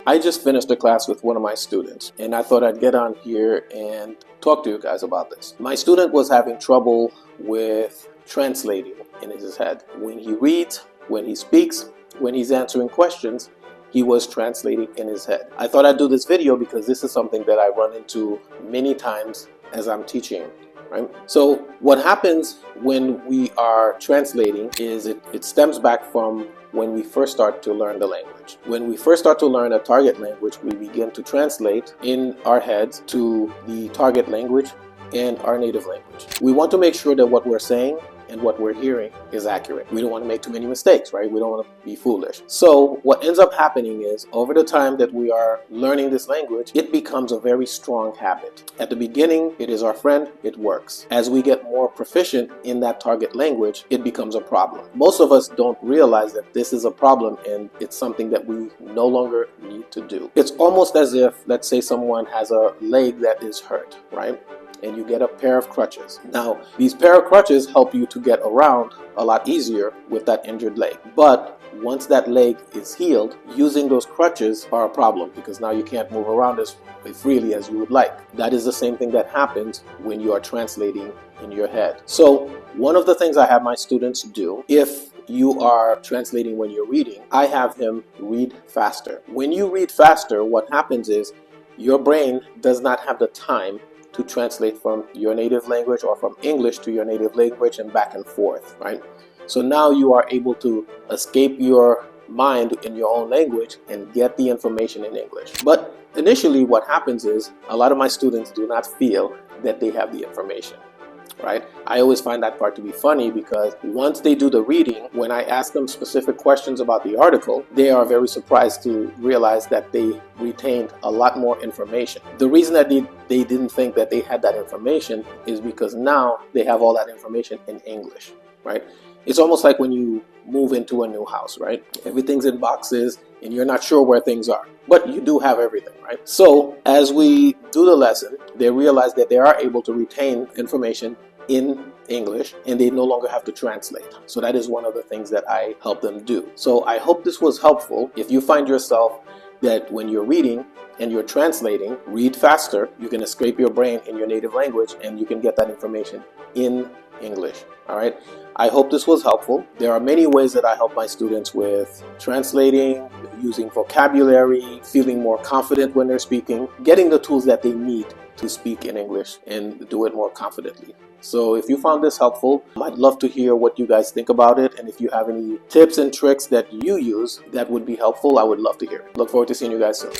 I just finished a class with one of my students, and I thought I'd get on here and talk to you guys about this. My student was having trouble with translating in his head. When he reads, when he speaks, when he's answering questions, he was translating in his head. I thought I'd do this video because this is something that I run into many times as I'm teaching. Right? So what happens when we are translating is it stems back from when we first start to learn the language. When we first start to learn a target language, we begin to translate in our heads to the target language and our native language. We want to make sure that what we're saying and what we're hearing is accurate. We don't want to make too many mistakes, right? We don't want to be foolish. So what ends up happening is, over the time that we are learning this language, it becomes a very strong habit. At the beginning, it is our friend, it works. As we get more proficient in that target language, it becomes a problem. Most of us don't realize that this is a problem and it's something that we no longer need to do. It's almost as if, let's say someone has a leg that is hurt, right? And you get a pair of crutches. Now, these pair of crutches help you to get around a lot easier with that injured leg. But once that leg is healed, using those crutches are a problem because now you can't move around as freely as you would like. That is the same thing that happens when you are translating in your head. So one of the things I have my students do, if you are translating when you're reading, I have him read faster. When you read faster, what happens is your brain does not have the time to translate from your native language or from English to your native language and back and forth, right? So now you are able to escape your mind in your own language and get the information in English. But initially what happens is a lot of my students do not feel that they have the information, right? I always find that part to be funny because once they do the reading, when I ask them specific questions about the article, they are very surprised to realize that they retained a lot more information. The reason that they didn't think that they had that information is because now they have all that information in English, right? It's almost like when you move into a new house, right? Everything's in boxes and you're not sure where things are, but you do have everything, right? So as we do the lesson, they realize that they are able to retain information in English and they no longer have to translate. So that is one of the things that I help them do. So I hope this was helpful. If you find yourself that when you're reading and you're translating, read faster, you can escape your brain in your native language and you can get that information in English. All right. I hope this was helpful. There are many ways that I help my students with translating, using vocabulary, feeling more confident when they're speaking, getting the tools that they need to speak in English and do it more confidently. So if you found this helpful, I'd love to hear what you guys think about it. And if you have any tips and tricks that you use that would be helpful, I would love to hear it. Look forward to seeing you guys soon.